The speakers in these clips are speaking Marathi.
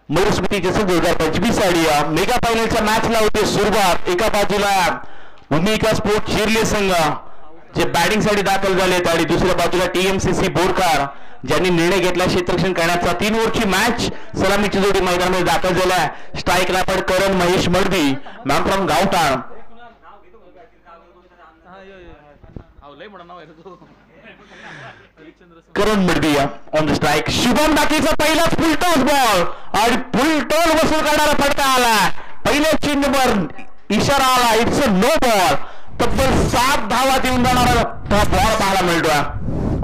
मनुस्मृती जसं 2025 साली मेगा फायनलच्या मॅचला होते सुरुवात. एका बाजूला भूमिका स्पोर्ट चिरले संघ जे बॅटिंग साठी दाखल झालेत आणि दुसऱ्या बाजूला TMCC बोरकार ज्यांनी निर्णय घेतला क्षेत्ररक्षण करण्याचा. 3 ओव्हरची मॅच सलामीची जोडी मैदानामध्ये दाखल झाल्या. स्ट्राईकला पण Karan Mahesh Madavi ma'am from Gavthan. Karan Madavi on the strike. Shubham डाकीचा पहिलाच फुल टॉस बॉल आणि फुल टॉल वसूल करणारा फटका आला. पहिल्या चेंडूवर इशारा आला इट्स अ नो बॉल. तब्बल 7 धावा देऊन जाणारा बॉल पाहायला मिळतोय.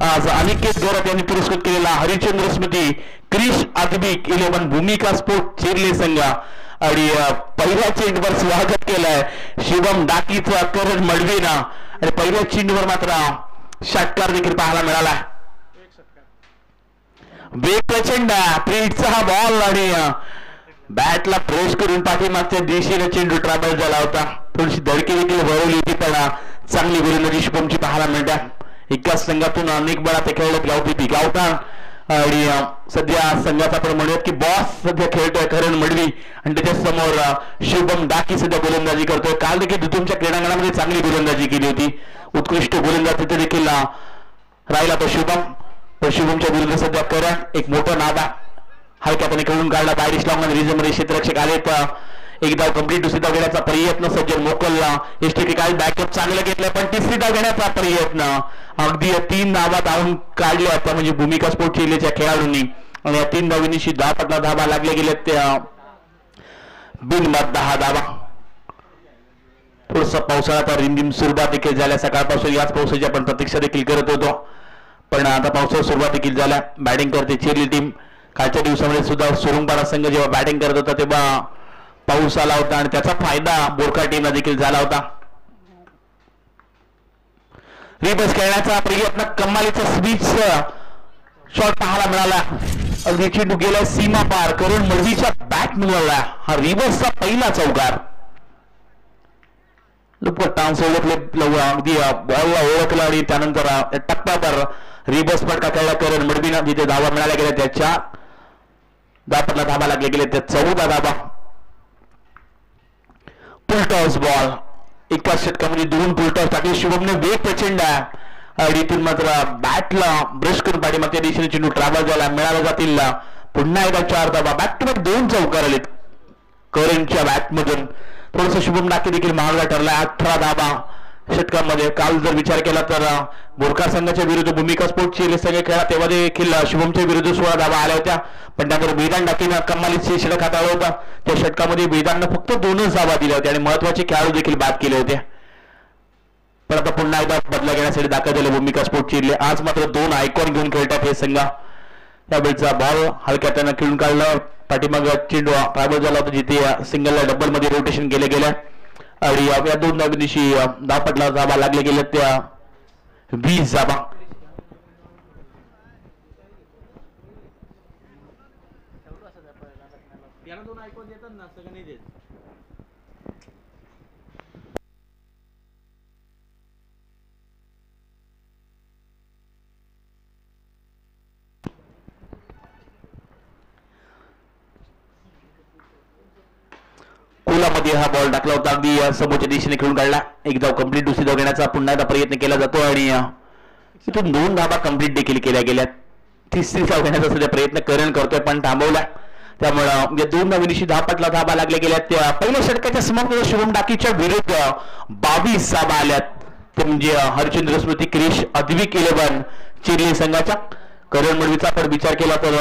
आज अनिकेत गौरव यांनी पुरस्कृत केलेला हरिचंद्र स्मृती क्रिश आदबिक 11 भूमिका स्पोर्ट चिरले संघ आणि पहिल्या चेंडूवर स्वागत केलंय शुभम डाकीचा करण मडवीना आणि पहिल्या चेंडूवर मात्र षटकार देखील पाहायला मिळाला. वेग प्रचंड प्रीटचा हा बॉल आणि बॅटला प्रेस करून पाठीमागच्या दिशेने चेंडू ट्रॅव्हल झाला होता. थोडीशी धडकी देखील वळवली होती पण चांगली गोलंदाजी शुभमची पाहायला मिळते. एकाच संघातून अनेक बळा ते खेळत गावठाण आणि सध्या संघाचा आपण म्हणूयात की बॉस सध्या खेळतोय करण मडवी आणि त्याच्या समोर शुभम डाकी सध्या गोलंदाजी करतोय. काल देखील तुमच्या क्रीडांगणामध्ये चांगली गोलंदाजी केली होती. उत्कृष्ट गोलंदाज तिथे देखील राहिला तो शुभम. शुभमच्या विरुद्ध सध्या करण एक मोठं नादा हलक्यापणे खेळून काढला. बायडिश लॉंग रिझनमध्ये क्षेत्ररक्षक आले तर एक धाव कंप्लीट. दुसरी धाव घेण्याचा प्रयत्न सज्जन मोकलला. एसटी काय बॅकअप चांगलं घेतलं पण तिसरी धाव घेण्याचा प्रयत्न अगदी 3 धावा धावून काढल्या त्या म्हणजे भूमिका स्पोर्ट चिरलेच्या खेळाडूंनी आणि या 3 धावींशी 10 पटला धावा लागले गेले त्या बिनबाद 10 धावा. थोडस पावसाळ्यात रिमझिम सुरुवात देखील झाल्या. सकाळपासून याच पावसाची आपण प्रतीक्षा देखील करत होतो पण आता पावसाळ्यात सुरुवात देखील झाल्या. बॅटिंग करते चिरली टीम. कालच्या दिवसामध्ये सुद्धा सुरुंगपाडा संघ जेव्हा बॅटिंग करत होता तेव्हा पाऊस आला होता आणि त्याचा फायदा बोरकार टीमला देखील झाला होता. रिबस खेळण्याचा प्रयत्न कमालीचा स्विच शॉट पाहायला मिळाला. अगदी चेंडू गेला सीमा पार करून मडवीच्या बॅट मिळाला. हा रिबसचा पहिला चौकार. टान्स ओळखले अगदी बॉलला ओळखला आणि त्यानंतर टप्प्यावर रिबस फटका खेळला करण मडवीना. जिथे धावा मिळाल्या गेल्या त्याच्या 10 पटला धावा लागले गेले त्या 14 धावा. फुल टॉस बॉल. एकाच षटकामध्ये 2 फुल टॉस टाकले. शुभमने वेग प्रचंड आहे आणि इथून मात्र बॅटला ब्रश करून पाठीमागच्या दिशेने चेंडू ट्रॅव्हल झाला. मिळाला जातील पुन्हा एकदा 4 धावा. बॅक टू बॅक 2 चौकार आलेत करणच्या बॅटमधून. थोडस शुभम डाके देखील महागडा ठरला. 18 धावा षटकामध्ये. काल जर विचार केला तर बोरकार संघाच्या विरुद्ध भूमिका स्पोर्ट चिरले संघ खेळला तेव्हा देखील शुभमच्या विरुद्ध 16 धावा आल्या होत्या पण त्यानंतर वेदांत डाकीनं कमालीचे षटक हाताळलं होता. त्या षटकामध्ये वेदांतनं फक्त 2च धावा दिल्या होत्या आणि महत्वाचे खेळाडू देखील बाद केले होते. पण आता पुन्हा एकदा बदला घेण्यासाठी दाखल झाले भूमिका स्पोर्ट चिरले. आज मात्र 2 आयकॉन घेऊन खेळतात हे संघ. त्यावेळेचा बॉल हलक्या त्यानं खेळून काढलं. पाठीमाग चेंडू ट्रॅव्हल झाला होता जिथे सिंगलला डबल मध्ये रोटेशन केले गेले आणि या 2 धावांशी 10 पटला धावा लागले गेले त्या 20 धावा. कोलामध्ये हा बॉल टाकला होता. अगदी समोरच्या दिशेने खेळून काढला. एक धाव कंप्लीट. दुसरी धाव घेण्याचा पुन्हा एकदा प्रयत्न केला जातो आणि इथून 2 धावा कंप्लीट देखील केल्या गेल्या. तिसरी धाव घेण्याचा सध्या प्रयत्न करण करतोय पण थांबवला. त्यामुळे 2 धावींशी 10 पटला धावा लागल्या गेल्या. त्या पहिल्या षटकाच्या समाप्तीला शुभम डाकीच्या विरुद्ध 22 धावा आल्यात. ते म्हणजे हरिचंद्र स्मृती क्रिश आदबिक 11 चिरले संघाच्या. करण मडवीचा आपण विचार केला तर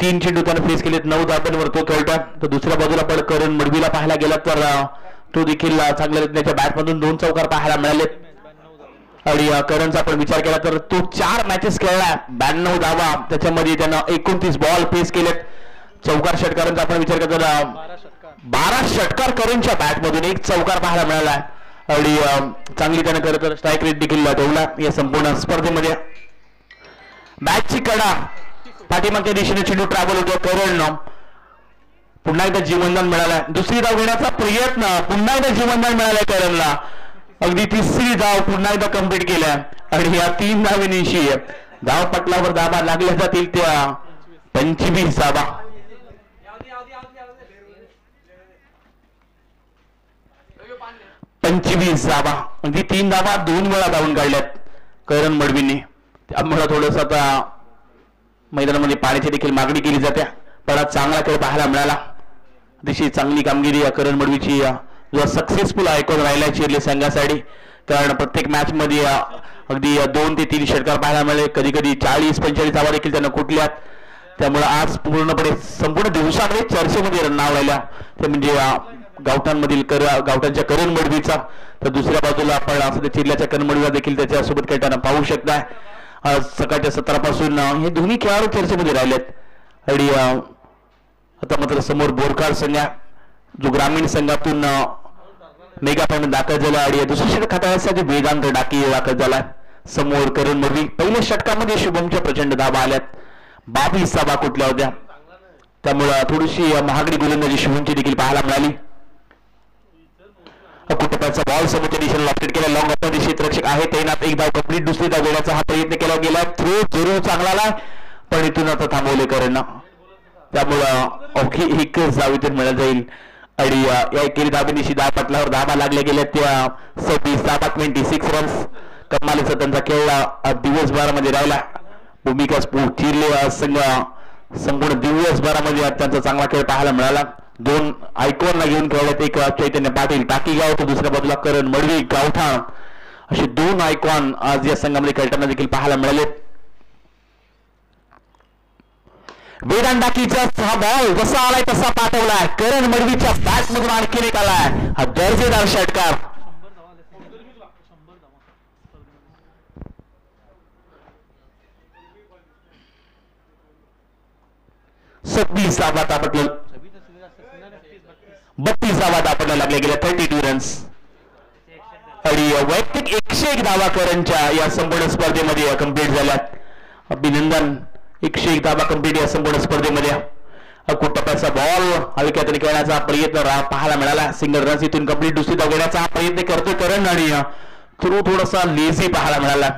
3 चेंडू त्यानं फेस केलेत. 9 धावांवर तो खेळतोय. तर दुसऱ्या बाजूला पण करण मडवीला पाहायला गेला तर तो देखील चांगल्या त्याच्या बॅटमधून 2 चौकार पाहायला मिळालेत आणि करणचा आपण विचार केला तर तो 4 मॅचेस खेळला. 92 धावा. त्याच्यामध्ये त्यानं 29 बॉल फेस केलेत. चौकार षटकारांचा आपण विचार केला तर 12 षटकार करणच्या बॅटमधून 1 चौकार पाहायला मिळाला आणि चांगली त्यानं खरं तर स्ट्राईक रेट देखील ठेवला या संपूर्ण स्पर्धेमध्ये. मॅचची कडा पाठीमागच्या दिशेने चेंडू ट्रॅव्हल होतो. करण पुन्हा एकदा जीवनदान मिळाला. दुसरी धाव घेण्याचा प्रयत्न. पुन्हा एकदा जीवनदान मिळालंय करणला. अगदी तिसरी धाव पुन्हा एकदा कंप्लीट केल्या आणि या 3 धावींशी धाव पटलावर धावा लागल्या जातील त्या 25 धावा. 25 धावा म्हणजे 3 धावा 2 वेळा धावून काढल्यात करण मडवीने. त्यामुळे थोडस आता मैदानामध्ये पाण्याची देखील मागणी केली जाते. पण आज चांगला खेळ पाहायला मिळाला. अतिशय चांगली कामगिरी करण मडवीची जो सक्सेसफुल आयकॉन राहिला चिरले संघासाठी. कारण प्रत्येक मॅच मध्ये अगदी 2 ते 3 षटकार पाहायला मिळाले. कधी कधी 40-45 धावा देखील त्यांना कुठल्यात. त्यामुळे आज पूर्णपणे संपूर्ण दिवसामध्ये चर्चेमध्ये नाव राहिल्या ते म्हणजे गावठांमधील गावठांच्या करण मडवीचा. तर दुसऱ्या बाजूला आपण असं चिरल्याच्या करण मडवीला देखील त्याच्यासोबत खेळताना पाहू शकता. आज सकाळच्या 17 पासून हे दोन्ही खेळाडू चर्चेमध्ये राहिलेत. आणि आता मात्र समोर बोरकार संघ जो ग्रामीण संघातून मेगा पॉईंट दाखल झाला आणि दुसऱ्या षटक हाताळण्यासाठी वेदांत डाकी दाखल झाला. समोर करण मडवी. पहिल्या षटकामध्ये शुभमच्या प्रचंड धावा आल्यात. 22 धावा कुठल्या होत्या. त्यामुळं थोडीशी महागडी गोलंदाजी शुभमची देखील पाहायला मिळाली. कुटुंबाचा बॉल समोरच्या दिशेने लॉफ्टेड केला. लॉंग ऑफमध्ये क्षेत्ररक्षक आहे तैनात. एक धाव कंप्लीट. दुसरी धाव घेण्याचा हा प्रयत्न केला गेला. थ्रो जरूर चांगला आला पण इथून आता थांबवले करण. त्यामुळं अवघी एकच धाव इथून मिळत जाईल. आणि या एकेरी धाबेनिशी 10 पटलावर धाबा लागल्या गेल्या त्या 26 धाबा 26 रन्स. कमालीचा त्यांचा खेळ दिवसभरामध्ये राहिला. भूमिका चिरले संघ संपूर्ण दिवसभरामध्ये त्यांचा चांगला खेळ पाहायला मिळाला. 2 आयकॉनला घेऊन खेळल्यात. एक चैतन्य पाटील टाकीगाव तर दुसऱ्या बाजूला करण मडवी गावठाण असे 2 आयकॉन आज या संघामध्ये खेळताना देखील पाहायला मिळाले. वेदांत डाकीचा हा बॉल जसा आलाय तसा पाठवलाय. करण मडवीच्या बॅट मधून आणखीन एक आलाय. हा दर्जेदार षटकार. 26 धावा आपटलं. 32 धावा आपल्याला लागल्या गेल्या. 32 रन्स. आणि वैयक्तिक 101 धावा करणच्या या संपूर्ण स्पर्धेमध्ये कंप्लीट झाल्यात. अभिनंदन. 101 धावा कंप्लीट या संपूर्ण स्पर्धेमध्ये. कुटप्प्याचा बॉल हलक्यातून खेळण्याचा प्रयत्न पाहायला मिळाला. सिंगल रन्स इथून कंप्लीट. दुसरी धाव घेण्याचा प्रयत्न करतोय करण आणि थोडासा लेझी पाहायला मिळाला.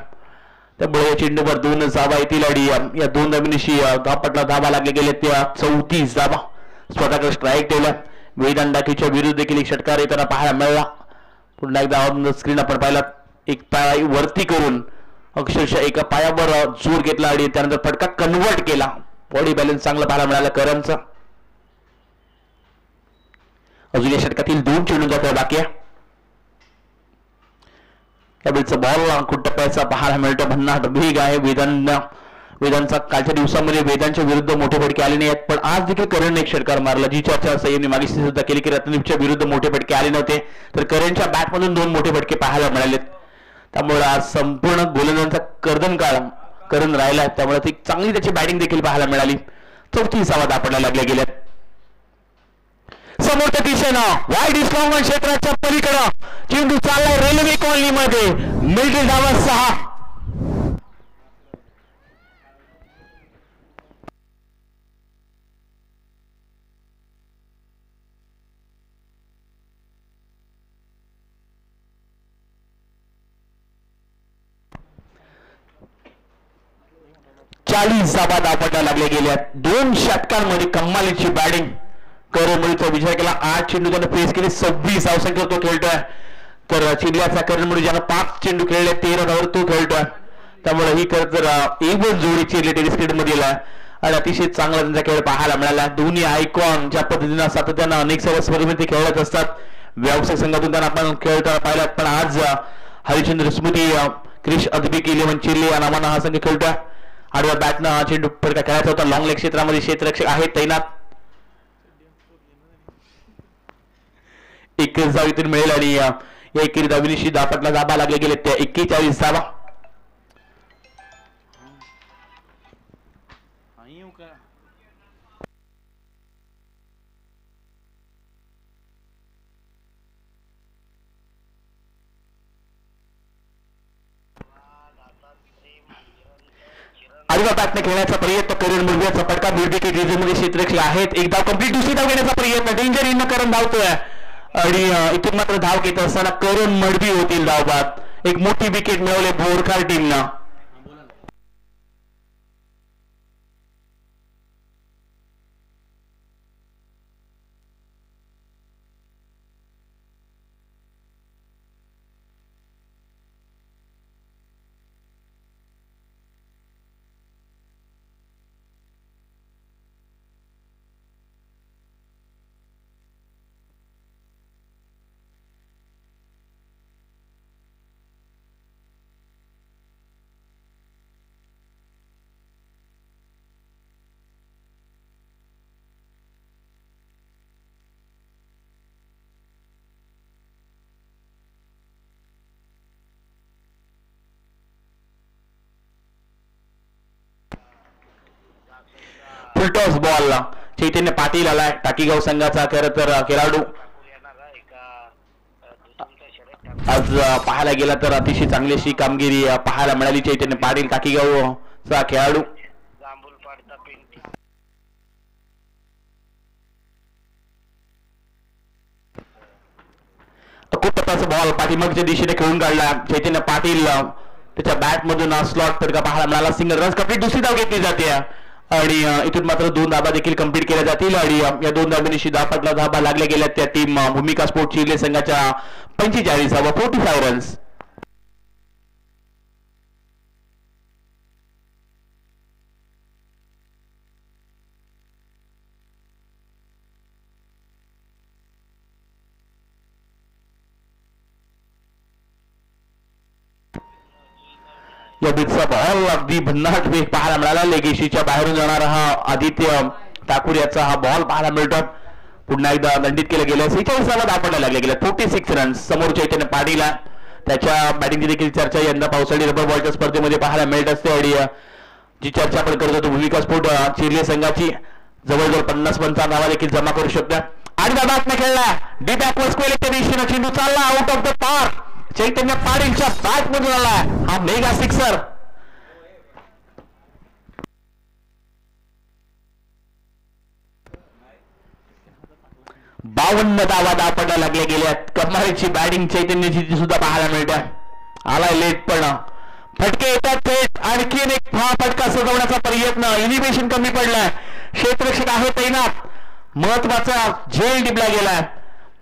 त्यामुळे चेंडूवर 2 धावा येतील आणि या 2 धावांशी धावपटला धावा लागले गेले त्या 34 धावा स्वतःकडे स्ट्राईक ठेवल्या. वेदांत डाकीच्या विरुद्ध देखील एक षटकार येताना पाहायला मिळाला. पुन्हा एकदा स्क्रीन आपण पाहिला. एक पाय वरती करून अक्षरशः एका पायावर जोर घेतला आणि त्यानंतर फटका कन्वर्ट केला. बॉडी बॅलन्स चांगला पाहायला मिळाला करणचा. अजून या षटकातील 2 चेंडूंचा बाकी आहे. त्यावेळेचा बॉल कुटप्प्याचा पाहायला मिळतो. भन्नाट वेग आहे वेदांचा. कालच्या दिवसामध्ये वेदांच्या विरुद्ध मोठे फटके आले नाही आहेत. पण आज देखील करणने एक षटकार मारला. जी चर्चा संयमने मागे सुद्धा केली की रत्नदीपच्या विरुद्ध मोठे फटके आले नव्हते तर करणच्या बॅटमधून 2 मोठे फटके पाहायला मिळालेत. त्यामुळे आज संपूर्ण गोलंदाजांचा कर्दनकाळ करण राहिला. त्यामुळे ती चांगली त्याची बॅटिंग देखील पाहायला मिळाली. 34 धावा आपल्याला लागल्या गेल्यात. समोरच्या दिशेनं वाईड इस्लाम क्षेत्राच्या पलीकडं चेंडू चाललाय रेल्वे कॉलनीमध्ये. मिलिटरी धावा 6. धावा दापटा लागल्या गेल्या. 2 षटकांमध्ये कमालीची बॅटिंग. करणमडीचा विचार केला. 8 चेंडू त्यानं फेस केले. 26 धावसंख्या तो खेळतोय. तर चिरल्याचा करणमडी ज्यानं 5 चेंडू खेळले 13 धावर तो खेळतोय. त्यामुळे ही खरं तर even जोडी चिरले टेनिस क्रिकेटमध्ये आणि अतिशय चांगला त्यांचा खेळ पाहायला मिळाला. दोन्ही आयकॉन ज्या पद्धतीनं सातत्यानं अनेक सर्व स्पर्धेमध्ये खेळत असतात. व्यावसायिक संघातून त्यांना आपण खेळताना पाहिलात. पण आज हरिचंद्र स्मृती क्रिश अदबिक 11 चिरले या नावानं हा संघ खेळतोय. आडव्या बॅटनं हा चेंडू फटका खेळायचा होता. लॉंग लेग क्षेत्रामध्ये क्षेत्ररक्षक आहे तैनात. एकच धाव इथून मिळेल आणि या एकेरी धावीनिशी दापटला धाबा लागले गेले त्या 41 धावा. आडव्या बॅटने खेळण्याचा प्रयत्न करण मुलग्याचा फटका विकेट रिझनमध्ये क्षेत्ररक्षक आहेत. एक धाव कंप्लीट. दुसरी धाव घेण्याचा प्रयत्न डेंजर इन करण धावतोय आणि इथून मात्र धाव घेत असताना करण मडवी होतील धावबाद. एक मोठी विकेट मिळवले बोरखार टीमनं. फुलटॉस बॉल चैतन्य पाटील आलाय टाकीगाव संघाचा. खरं तर खेळाडू आज पाहायला गेला तर अतिशय चांगली अशी कामगिरी पाहायला मिळाली चैतन्य पाटील टाकीगावचा खेळाडू. खूप टप्प्याचा बॉल पाठीमागच्या दिशेने खेळून काढला चैतन्य पाटील. त्याच्या बॅट मधून स्लॉट फटका पाहायला मिळाला. Single runs complete. दुसरी धाव घेतली जाते आणि इथून मात्र 2 धाबा देखील कंप्लीट केल्या जातील आणि या 2 धाबांनी धापातला धाबा लागल्या गेल्या त्या टीम भूमिका स्पोर्ट चिर्ले संघाच्या 45 45 रन्स. या बिटचा बॉल अगदी भन्नाट वेग पाहायला मिळाला. लेगेशीच्या बाहेरून जाणारा हा आदित्य ठाकूर याचा हा बॉल पाहायला मिळतो. पुन्हा एकदा दंडित केलं गेलं. 46 धापडला लागले गेले 46 रन्स. समोर चैतन्य पाटील त्याच्या बॅटिंगची देखील चर्चा यंदा पावसाळी रबर बॉलच्या स्पर्धेमध्ये पाहायला मिळत असते आणि जी चर्चा आपण करत होतो भूमिका स्पोर्ट चिर्ले संघाची जवळजवळ 50-55 धावा देखील जमा करू शकतात आणि दाबात खेळला. डी बॅकवर्ड स्क्वेअरच्या दिशेने चेंडू चालला out of the park. Chaitanya पाटीलच्या बॅट मधून आला हा मेगा सिक्सर. बावन्न धावा धापडला लागल्या गेल्यात. कमालीची बॅटिंग चैतन्याची सुद्धा पाहायला मिळते. आलाय लेट पण फटके येतात थेट. आणखीन एक फटका सजवण्याचा प्रयत्न. इनिबिशन कमी पडलाय. क्षेत्ररक्षक आहे तैनात. महत्वाचा झेल टिपला गेलाय.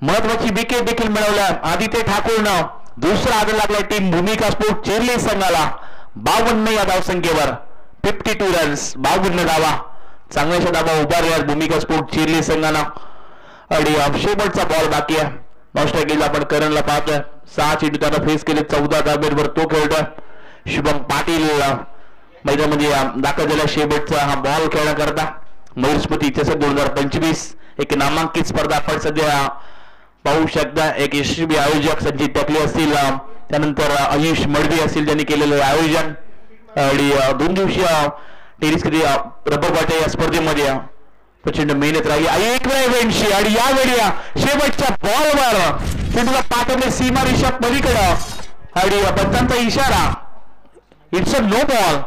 महत्वाची विकेट देखील मिळवल्या आदित्य ठाकूरनं. दुसरा आदर लागला टीम भूमिका स्पोर्ट चिर्ले संघाला 52 या धावसंख्येवर 52 रन्स 52 धावा. चांगल्याशा धावा उभारल्या भूमिका स्पोर्ट चिर्ले संघाला आणि शेवटचा बॉल बाकी आहे. नॉस्ट्रायकीला आपण करणला पाहतोय. 6 चेंडू त्याला फेस केले. 14 धाब्यांवर तो खेळतोय. शुभम पाटील मैदानामध्ये दाखल झाला. शेवटचा हा बॉल खेळण्याकरता मयूर स्मृती चषक 2025 एक नामांकित स्पर्धा आपण सध्या पाहू शकता. एक यशस्वी आयोजक संजीत टकले असतील. त्यानंतर आयुष मडवी असतील ज्यांनी केलेलं आयोजन आणि 2 दिवसीय टेनिस रबर बॉलच्या या स्पर्धेमध्ये प्रचंड मेहनत राहिली. आणि एक वेळ इव्हेंटची आणि यावेळी शेवटच्या बॉलवर चेंडूला पाठवले सीमा रेषा पलीकडं आणि पंचांचा इशारा. It's a no ball.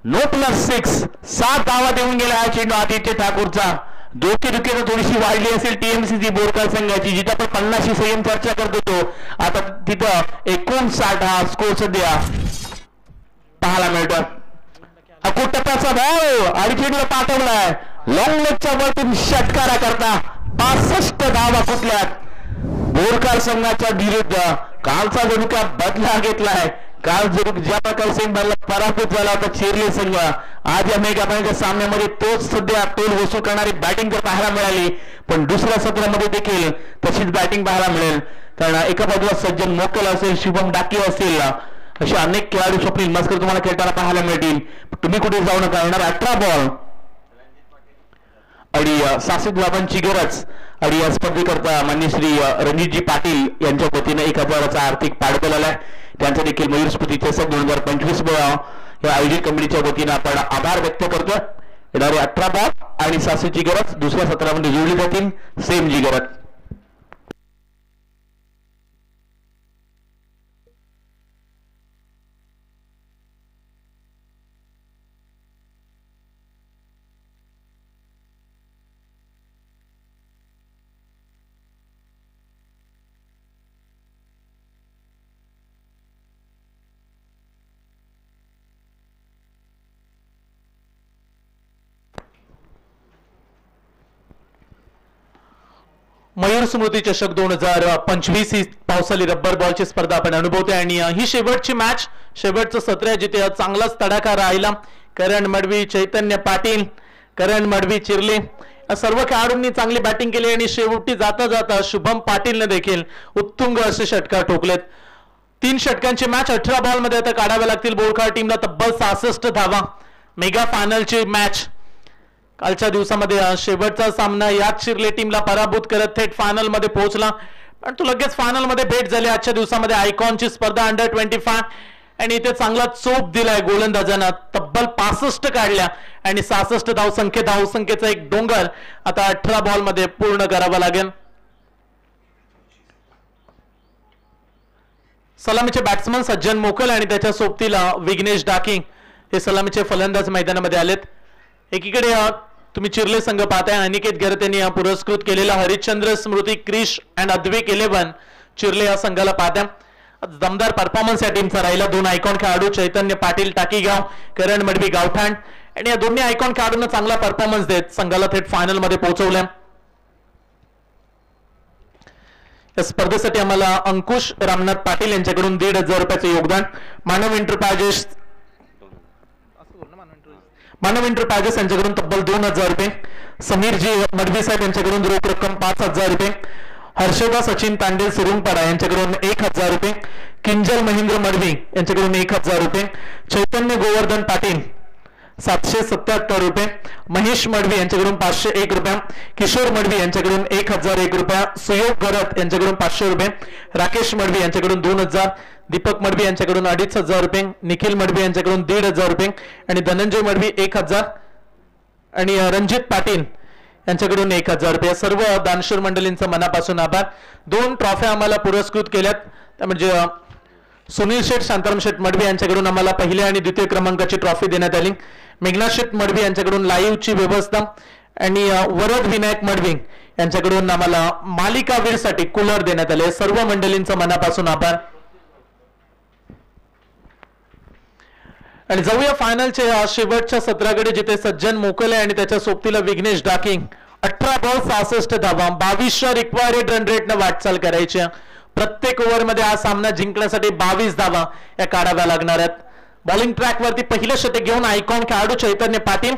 No +6 7 धावा देऊन गेला हा चेंडू आदित्य ठाकूरचा. डोकेदुखी थोडीशी वाढली असेल टीएमसीसी बोरकर संघाची जिथं आपण 50 संयम चर्चा करत होतो. आता तिथं 59 हा स्कोर सध्या पाहायला मिळतो. टप्प्याचा बॉल आणि चेंडूला पाठवलाय लॉंग लेगच्या वरतून षटकारा करता 65 धावा कुठल्यात बोरकर संघाच्या विरुद्ध. कालचा जणू काय बदला घेतलाय. काल जरूर ज्या प्रकारे सेमीफायनलला पराभूत झाला होता चिर्ले संघ, आज या मेगा फायनलच्या सामन्यामध्ये तोच सध्या तोल वसूल करणारी बॅटिंग तर पाहायला मिळाली. पण दुसऱ्या सत्रामध्ये देखील तशीच बॅटिंग पाहायला मिळेल. कारण एका बाजूला सज्जन मोकल असेल, शुभम डाके असतील, असे अनेक खेळाडू स्वप्नील मस्कर तुम्हाला खेळताना पाहायला मिळतील. तुम्ही कुठे जाऊ नका. येणार 18 बॉल आणि 66 धावांची गरज आणि या स्पर्धेकरता मान्य श्री रणजितजी पाटील यांच्या वतीने 1000चा आर्थिक पाठबळ आलाय. त्यांचा देखील मयूर स्मृती चषक 2025 या आयोजित कमिटीच्या वतीने आपण आभार व्यक्त करतोय. येणारे 18 बॉल आणि 66ची गरज दुसऱ्या सत्रामध्ये जोडली जातील. सेम जी गरज. मयूर स्मृती चषक 2025 ही पावसाळी रबर बॉलची स्पर्धा आपण अनुभवतोय आणि ही शेवटची मॅच, शेवटचं सत्र जिथे चांगलाच तडाखा राहिला. करण मडवी, चैतन्य पाटील, करण मडवी चिर्ले या सर्व खेळाडूंनी चांगली बॅटिंग केली आणि शेवटी जाता जाता शुभम पाटीलने देखील उत्तुंग असे षटकार ठोकलेत. 3 षटकांची मॅच 18 बॉल मध्ये आता काढाव्या लागतील बोरखार टीमला. तब्बल 66 धावा. मेगा फायनलची मॅच कालच्या दिवसामध्ये शेवटचा सामना याच चिर्ले टीमला पराभूत करत थेट फायनल मध्ये पोहोचला. पण तो लगेच फायनल मध्ये भेट झाली आजच्या दिवसामध्ये. आयकॉनची स्पर्धा अंडर 25 आणि इथे चांगला चोप दिलाय गोलंदाजांना, तब्बल 65 काढल्या आणि 66 धावसंख्येचा एक डोंगर आता 18 बॉल मध्ये पूर्ण करावा लागेल. सलामीचे बॅट्समन सज्जन मोकल आणि त्याच्या सोबतीला विघ्नेश डाकी हे सलामीचे फलंदाज मैदानामध्ये आलेत. एकीकडे तुम्ही चिर्ले संघ पाहताय, अनिकेत गरत यांनी पुरस्कृत केलेला हरिश्चंद्र स्मृती क्रिश अँड अद्विक 11 चिर्ले या संघाला पाहताय. दमदार परफॉर्मन्स या टीमचा राहिला. 2 आयकॉन खेळाडू चैतन्य पाटील टाकीगाव, करण मडवी गावठाण आणि या दोन्ही आयकॉन खेळाडूंना चांगला परफॉर्मन्स देत संघाला थेट फायनल मध्ये पोहोचवलं. या स्पर्धेसाठी आम्हाला अंकुश रामनाथ पाटील यांच्याकडून 1,500 रुपयाचे योगदान, मानव एंटरप्राइजेस यांच्याकडून तब्बल 2,000 रुपये, समीरजी मडवी साहेब यांच्याकडून रोख रक्कम 5,000 रुपये, हर्षदा सचिन तांडेल सुरुंगपाडा यांच्याकडून 1,000 रुपये, किंजल महेंद्र मडवी यांच्याकडून 1,000 रुपये, चैतन्य गोवर्धन पाटील 777 रुपये, महेश मडवी यांच्याकडून 501 रुपया, किशोर मडवी यांच्याकडून 1,001 रुपया, सुयोग गरत यांच्याकडून 500 रुपये, राकेश मडवी यांच्याकडून 2,000, दीपक मडवी यांच्याकडून 2,500 रुपये, निखिल मडवी यांच्याकडून 1,500 रुपये आणि धनंजय मडवी 1,000 आणि रणजित पाटील यांच्याकडून 1,000 रुपये. सर्व दानशूर मंडळींचा मनापासून आभार. 2 ट्रॉफ्या आम्हाला पुरस्कृत केल्यात, त्या म्हणजे सुनील शेठ शांताराम शेठ मडवी यांच्याकडून आम्हाला पहिल्या आणि द्वितीय क्रमांकाची ट्रॉफी देण्यात आली. मेघनाथ शेठ मडवी यांच्याकडून लाईव्हची व्यवस्था आणि वरद विनायक मडवी यांच्याकडून आम्हाला मालिकावीरसाठी कूलर देण्यात आले. सर्व मंडळींचा मनापासून आभार. आणि जाऊया फायनलच्या शेवटच्या सत्राकडे, जिथे सज्जन मोकले आणि त्याच्या सोबतीला विघ्नेश डाकी 18 बॉल 66 धावा, 22 रिक्वायर्ड रन रेटने वाटचाल करायची. प्रत्येक ओव्हरमध्ये हा सामना जिंकण्यासाठी 22 धावा या काढाव्या लागणार आहेत. बॉलिंग ट्रॅक वरती पहिलं षटक घेऊन आयकॉन खेळाडू चैतन्य पाटील.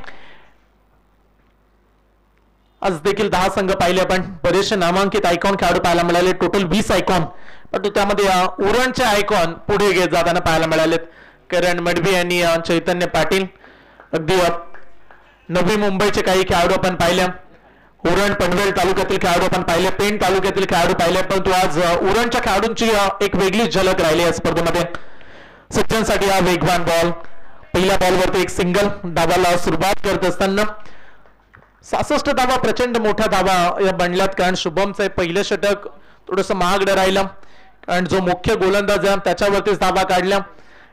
आज देखील 10 संघ पाहिले आपण, बरेचसे नामांकित आयकॉन खेळाडू पाहायला मिळाले, टोटल 20 आयकॉन, परंतु त्यामध्ये उरणचे आयकॉन पुढे घेत जाताना पाहायला मिळालेत. करण मडवी आणि चैतन्य पाटील. अगदी नवी मुंबईचे काही खेळाडू आपण पाहिले, उरण पनवेल तालुक्यातील खेळाडू आपण पाहिले, पेण तालुक्यातील खेळाडू पाहिले, परंतु आज उरणच्या खेळाडूंची एक वेगळी झलक राहिली या स्पर्धेमध्ये. सज्जनसाठी हा वेगवान बॉल, पहिल्या बॉलवरती एक सिंगल, डावाला सुरुवात करत असताना 66 धावा प्रचंड मोठ्या धावा या बनल्यात, कारण शुभमचं पहिलं षटक थोडस महागडं राहिलं, कारण जो मुख्य गोलंदाज आहे त्याच्यावरतीच धावा काढल्या.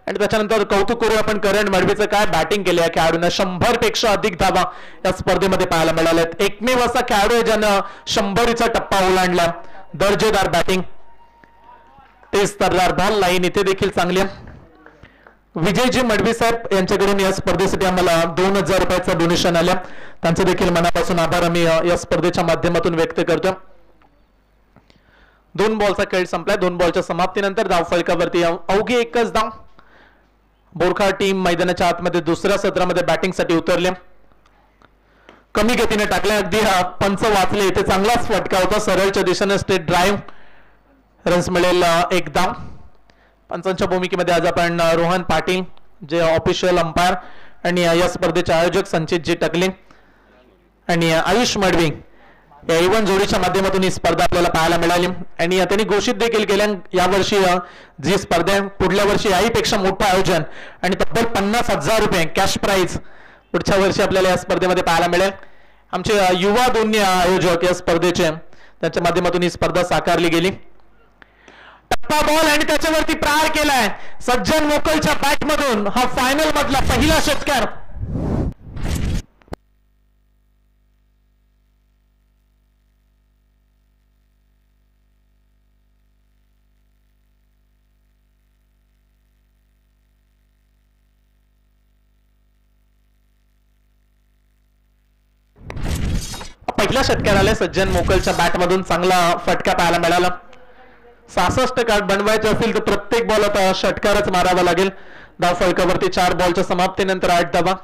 आणि त्याच्यानंतर कौतुक करू आपण करण मडवीचं, काय बॅटिंग केली या खेळाडूंना. 100 पेक्षा अधिक धावा या स्पर्धेमध्ये पाहायला मिळाल्यात. एकमेव असा खेळाडू आहे ज्यानं 100चा टप्पा ओलांडला. दर्जेदार बॅटिंग, तेच तरदार बॉल लाईन इथे देखील चांगली. विजयजी मडवी साहेब यांच्याकडून या स्पर्धेसाठी आम्हाला 2,000 रुपयाचं डोनेशन आलं, त्यांचं देखील मनापासून आभार आम्ही या स्पर्धेच्या माध्यमातून व्यक्त करतो. 2 बॉलचा खेळ संपलाय. 2 बॉलच्या समाप्तीनंतर धाव फलकावरती अवघी एकच धाव. बोरखा टीम मैदानाच्या आतमध्ये दुसऱ्या सत्रामध्ये बॅटिंगसाठी उतरले. कमी गतीने टाकले, अगदी पंच वाचले. इथे चांगलाच फटका होता, सरळच्या दिशेने स्ट्रेट ड्राईव्ह, रन्स मिळेल 1 धाव. पंचांच्या भूमिकेमध्ये आज आपण रोहन पाटील जे ऑफिशियल अंपायर आणि या स्पर्धेचे आयोजक संचितजी टकले आणि आयुष मडवी या इव्हन जोडीच्या माध्यमातून ही स्पर्धा आपल्याला पाहायला मिळाली. आणि त्यांनी घोषित देखील केल्या यावर्षी जी स्पर्धा आहे पुढल्या वर्षी याहीपेक्षा मोठं आयोजन आणि तब्बल 50,000 रुपये कॅश प्राइज पुढच्या वर्षी आपल्याला या स्पर्धेमध्ये पाहायला मिळेल. आमचे युवा दोन्ही आयोजक या स्पर्धेचे, त्यांच्या माध्यमातून ही स्पर्धा साकारली गेली. टप्पा बॉल आणि त्याच्यावरती प्रहार केलाय सज्जन मोकलच्या बॅट मधून. हा फायनल मधला पहिला षटकार. पहिल्या षटकाराला सज्जन मोकलच्या बॅट मधून चांगला फटका पाहायला मिळाला. 66 कार्ड बनवायचे असतील तर प्रत्येक बॉल आता षटकारच मारावा लागेल. धाव फलकावरती 4 बॉलच्या समाप्तीनंतर 8 धावा.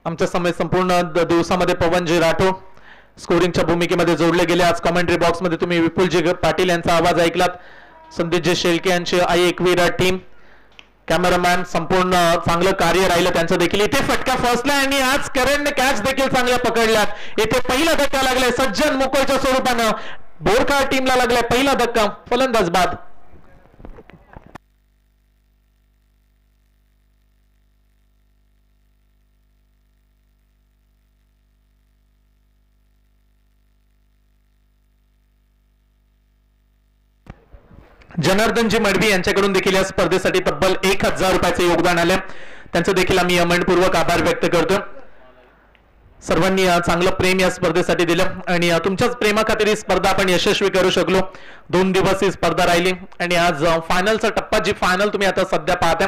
आमच्या समय संपूर्ण दिवसामध्ये पवनजी राठोड स्कोरिंगच्या भूमिकेमध्ये जोडले गेले. आज कमेंट्री बॉक्समध्ये तुम्ही विपुलजी पाटील यांचा आवाज ऐकलात. संदीपजी शेळके यांची आई एकवीरा टीम, कॅमेरामॅन संपूर्ण चांगलं कार्य राहिलं त्यांचं देखील. इथे फटका फसला आणि आज करणने कॅच देखील चांगल्या पकडल्यात. इथे पहिला धक्का लागलाय सज्जन मोकलच्या स्वरूपानं. बोरखा टीमला लागलाय पहिला धक्का, फलंदाज बाद. जनार्दनजी मडवी यांच्याकडून देखील या स्पर्धेसाठी तब्बल 1000 रुपयाचे योगदान आले. त्यांचं देखील आम्ही मनपूर्वक आभार व्यक्त करतो. सर्वांनी चांगलं प्रेम या स्पर्धेसाठी दिलं आणि तुमच्याच प्रेमाखातीर ही स्पर्धा आपण यशस्वी करू शकलो. 2 दिवस ही स्पर्धा राहिली आणि आज फायनलचा टप्पा, जी फायनल तुम्ही आता सध्या पाहता,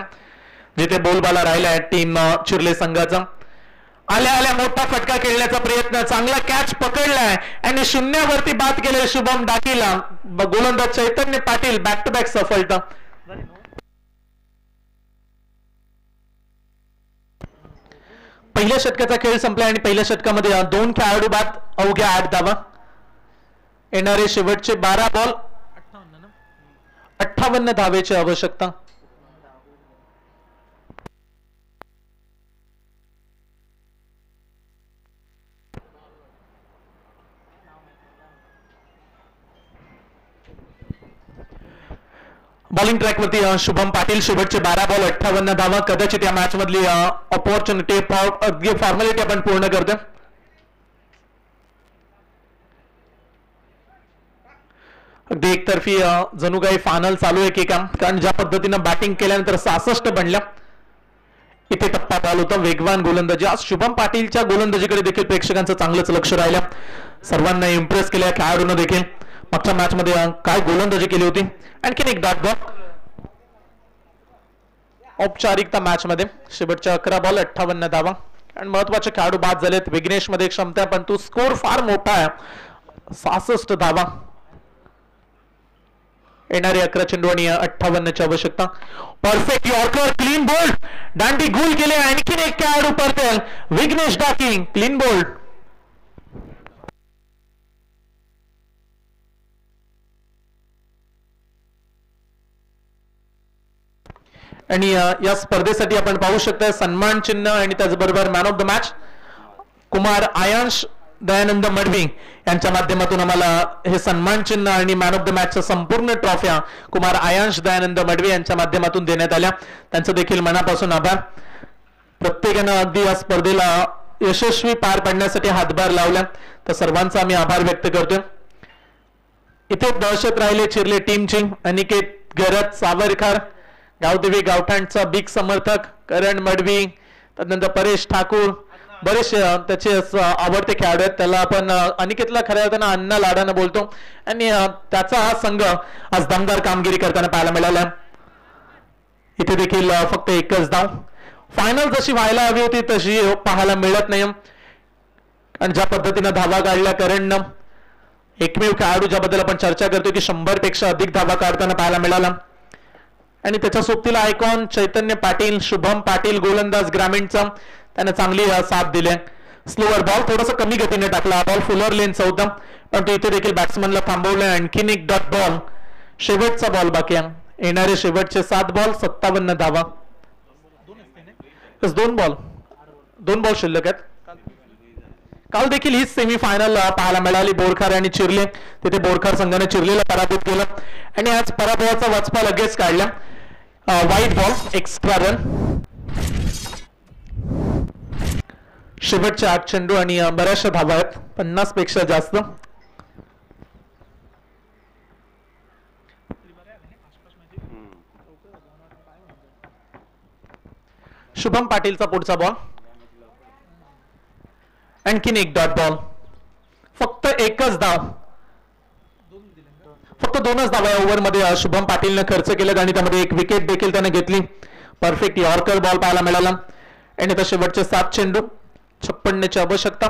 जिथे बोलबाला राहिला आहे टीम चिर्ले संघाचा. आल्या आल्या मोठा फटका खेळण्याचा प्रयत्न, चांगला कॅच पकडलाय आणि शून्यावरती बाद केले शुभम डाकीला. गोलंदाज चैतन्य पाटील बॅक टू बॅक सफलता. पहिल्या षटकाचा खेळ संपला आणि पहिल्या षटकामध्ये 2 खेळाडू बाद, अवघ्या 8 धावा. येणारे शेवटचे 12 बॉल, 58 धावेची आवश्यकता. बॉलिंग ट्रॅकवरती शुभम पाटील, शेवटचे 12 बॉल 58 धावा. कदाचित या मॅच मधली ऑपॉर्च्युनिटी फॉर्मॅलिटी आपण पूर्ण करतो. अगदी एकतर्फी जणू काही फायनल चालू आहे की काम, कारण ज्या पद्धतीनं बॅटिंग केल्यानंतर 66 बनल्या. इथे टप्पा बॉल होता, वेगवान गोलंदाजी. आज शुभम पाटीलच्या गोलंदाजीकडे देखील प्रेक्षकांचं चांगलंच लक्ष राहिलं. सर्वांना इम्प्रेस केल्या खेळाडूंना देखील. मागच्या मॅच मध्ये काय गोलंदाजी केली होती. आणखीन एक डॉट बॉल औपचारिकता मॅच मध्ये. शेवटच्या 11 बॉल 58 धावा आणि महत्वाचे खेळाडू बाद झालेत. विघ्नेश मध्ये क्षमता, पण तो स्कोर फार मोठा आहे, 66 धावा. येणारे 11 चेंडू आणि 58 ची आवश्यकता. परफेक्ट यॉर्कर, क्लीन बोल्ड, दांडी गोल केले. आणखीन एक खेळाडू परतेल, विघ्नेश डाकी, क्लीन बोल्ड. आणि या स्पर्धेसाठी आपण पाहू शकता सन्मान चिन्ह आणि त्याचबरोबर man of the match Kumar Aayansh Dayanand Madavi यांच्या माध्यमातून आम्हाला हे सन्मान चिन्ह आणि मॅन ऑफ द मॅचच्या संपूर्ण ट्रॉफ्या कुमार आयांश दयानंद मडवी यांच्या माध्यमातून देण्यात आल्या. त्यांचं देखील मनापासून आभार. प्रत्येकानं अगदी या स्पर्धेला यशस्वी पार पाडण्यासाठी हातभार लावला, तर सर्वांचा आम्ही आभार व्यक्त करतोय. इथे दहशत राहिले चिर्ले टीमची. अनिकेत गरज सावरकर, गावदेवी गावठाणचा बिग समर्थक करण मडवी, त्यानंतर परेश ठाकूर, बरेचसे त्याचे आवडते खेळाडू आहेत. त्याला आपण अनिकेतला खऱ्या अर्थानं अण्णा लाडानं बोलतो आणि त्याचा हा संघ आज दमदार कामगिरी करताना पाहायला मिळाला. इथे देखील फक्त एकच धाव. फायनल जशी व्हायला हवी होती तशी पाहायला मिळत नाही. आणि ज्या पद्धतीनं धावा काढल्या करणनं, एकमेव खेळाडू ज्याबद्दल आपण चर्चा करतो की 100 पेक्षा अधिक धावा काढताना पाहायला मिळाला. आणि त्याच्या सोबतीला आयकॉन चैतन्य पाटील, शुभम पाटील गोलंदाज ग्रामीणचा, त्याने चांगली साथ दिली. स्लोअर बॉल थोडासा कमी गतीने टाकला बॉल, फुलर लेनचा होता, पण तो इथे देखील बॅट्समनला थांबवलं. आणखीन एक डॉट बॉल, शेवटचा बॉल बाकी आहे. येणारे शेवटचे 7 बॉल 57 धावा. 2 बॉल शिल्लक आहेत. काल देखील ही सेमीफायनल पाहायला मिळाली, बोरखार आणि चिर्ले. तिथे बोरखार संघाने चिर्लेला पराभूत केलं आणि आज पराभवाचा वचपा लगेच काढला. वाईट बॉल, एक्स्ट्रा रन. शेवटचे 8 चेंडू आणि बऱ्याचशा धावा आहेत, 50 पेक्षा जास्त. शुभम पाटीलचा पुढचा बॉल, आणखीन एक डॉट बॉल. फक्त एकच धाव, फक्त 2च धावा या ओव्हरमध्ये शुभम पाटीलने खर्च केलेत आणि त्यामध्ये एक विकेट देखील त्याने घेतली. परफेक्ट यॉर्कर बॉल पाहायला मिळाला आणि आता शेवटचे 7 चेंडू 56 ची आवश्यकता.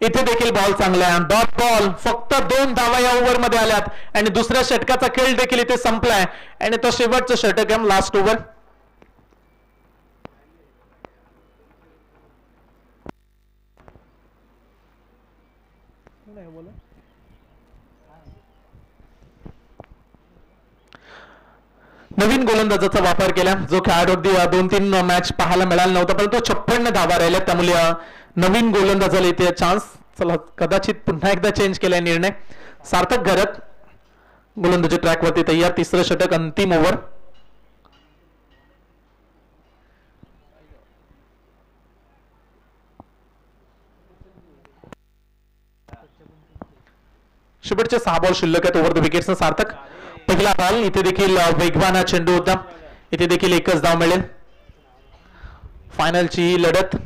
इथे देखील बॉल चांगला आहे, डॉट बॉल. फक्त 2 धावा या ओव्हरमध्ये आल्यात आणि दुसऱ्या षटकाचा खेळ देखील इथे संपलाय आणि तो शेवटचं षटक आहे, लास्ट ओव्हर. नवीन गोलंदाजाचा वापर केला, जो खेळाडू अगदी 2-3 मॅच पाहायला मिळाला नव्हता, परंतु 56 धावा राहिल्या. त्यामुळे नवीन गोलंदाजाला इथे चान्स. चला, कदाचित पुन्हा एकदा चेंज केलाय निर्णय. सार्थक घरत गोलंदाजी ट्रॅकवरती तयार. 3रं षटक, अंतिम ओव्हर. शेवटचे 6 बॉल शिल्लक आहेत ओव्हर द विकेट्स सार्थक. पहिला बॉल इथे देखील वेगवान हा चेंडू होता. इथे देखील एकच धाव मिळेल. फायनलची ही लढत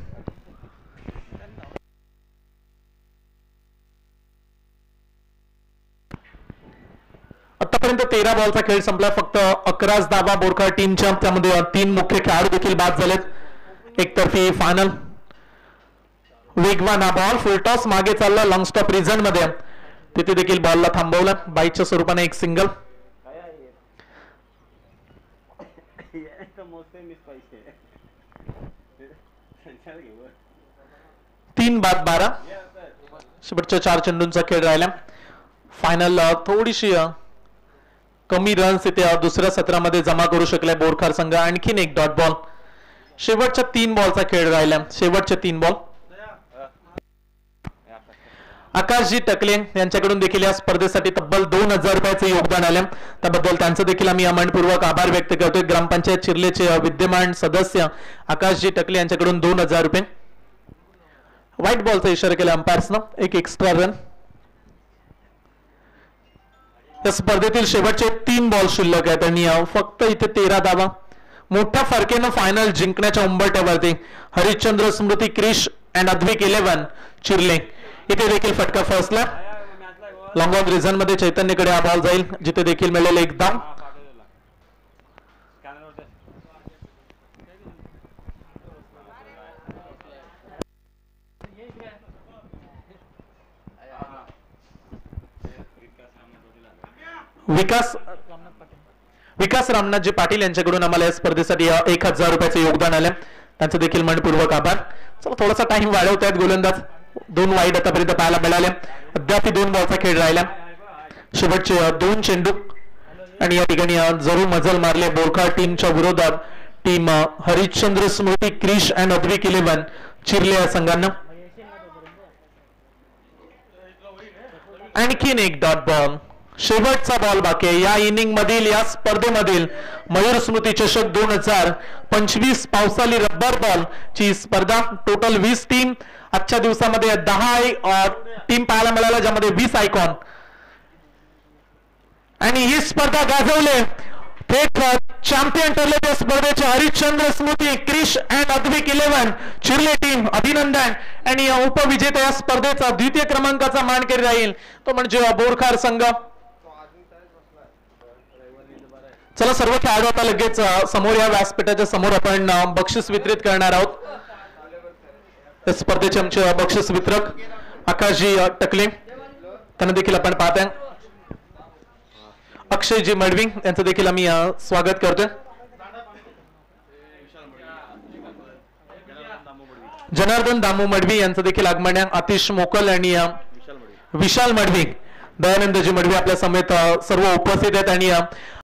आतापर्यंत 13 बॉलचा खेळ संपला. फक्त 11 धावा बोरकर टीमच्या, त्यामध्ये 3 मुख्य खेळाडू देखील बाद झालेत. एकतर्फी फायनल. वेगवान हा बॉल फुलटॉस मागे चालला लॉंग स्टॉप रिझन मध्ये. तिथे देखील बॉलला थांबवलं. बाईच्या स्वरूपाने एक सिंगल. 3 बाद 12. शेवटच्या 4 चेंडूंचा खेळ राहिला. फायनल थोडीशी कमी रन्स इथे दुसऱ्या सत्रामध्ये जमा करू शकले बोरकर संघ. आणखीन एक डॉट बॉल. शेवटच्या 3 बॉलचा खेळ राहिला. शेवटचे 3 बॉल. आकाशजी टकले यांच्याकडून देखील या स्पर्धेसाठी तब्बल 2000 रुपयाचे योगदान आले. त्याबद्दल त्यांचं देखील आम्ही मनपूर्वक आभार व्यक्त करतोय. ग्रामपंचायत चिर्लेचे विद्यमान सदस्य आकाशजी टकले यांच्याकडून 2000 रुपये. व्हाईट बॉलचा इशारा केला अंपायर्सनं. एक एक्स्ट्रा रन. या स्पर्धेतील शेवटचे 3 बॉल शिल्लक आहेत आणि फक्त इथे 13 धावा. मोठ्या फरकेनं फायनल जिंकण्याच्या उंबरठ्यावरती हरिश्चंद्र स्मृती क्रिश अँड अद्विक 11 चिर्ले. इथे देखील फटका फसला. लॉंग ऑन रिझन मध्ये चैतन्यकडे हा बॉल जाईल, जिथे देखील मिळेल एक धाव. विकास रामनाथजी पाटील यांच्याकडून आम्हाला या स्पर्धेसाठी 1000 रुपयाचे योगदान आले. त्यांचं देखील मनपूर्वक आभार. चला थोडासा टाइम वाढवत आहेत गोलंदाज. 2 वाईड आतापर्यंत पाहायला मिळाले. अद्याप 2 बॉलचा खेळ राहिला. शेवटचे 2 चेंडू आणि या ठिकाणी जरूर मजल मारले बोरकर टीमच्या विरोधात. टीम हरिश्चंद्र स्मृती क्रिश अँड अद्विक 11 चिर्ले या संघांना. आणखीन एक डॉट बॉल. शेवटचा बॉल बाकी आहे या इनिंग मधील, या स्पर्धेमधील. मयूर स्मृती चषक 2025 पावसाळी रब्बर बॉल ची स्पर्धा. Total 20 team. आजच्या दिवसामध्ये 10 टीम पाहायला मिळाल्या, ज्यामध्ये 20 आयकॉन. आणि ही स्पर्धा गाजवले थेट चॅम्पियन ठरले त्या स्पर्धेचे हरिश्चंद्र स्मृती क्रिश अँड अद्विक 11 चिर्ले टीम. अभिनंदन. आणि उपविजेता या स्पर्धेचा 2य क्रमांकाचा मानकरी राहील तो म्हणजे बोरकर संघ. चला सर्व खेळाडू आता लगेच समोर या व्यासपीठाच्या समोर आपण बक्षीस वितरित करणार आहोत. या स्पर्धेचे आमचे बक्षीस वितरक आकाशजी टकले, त्यांना देखील आपण पाहतोय. अक्षयजी मडवी यांचं देखील आम्ही स्वागत करतोय. जनार्दन दामू मडवी यांचं देखील आगमन आहे. आतिश मोकल आणि विशाल मडवी, दयानंदजी मडवी आपल्या समेत सर्व उपस्थित आहेत. आणि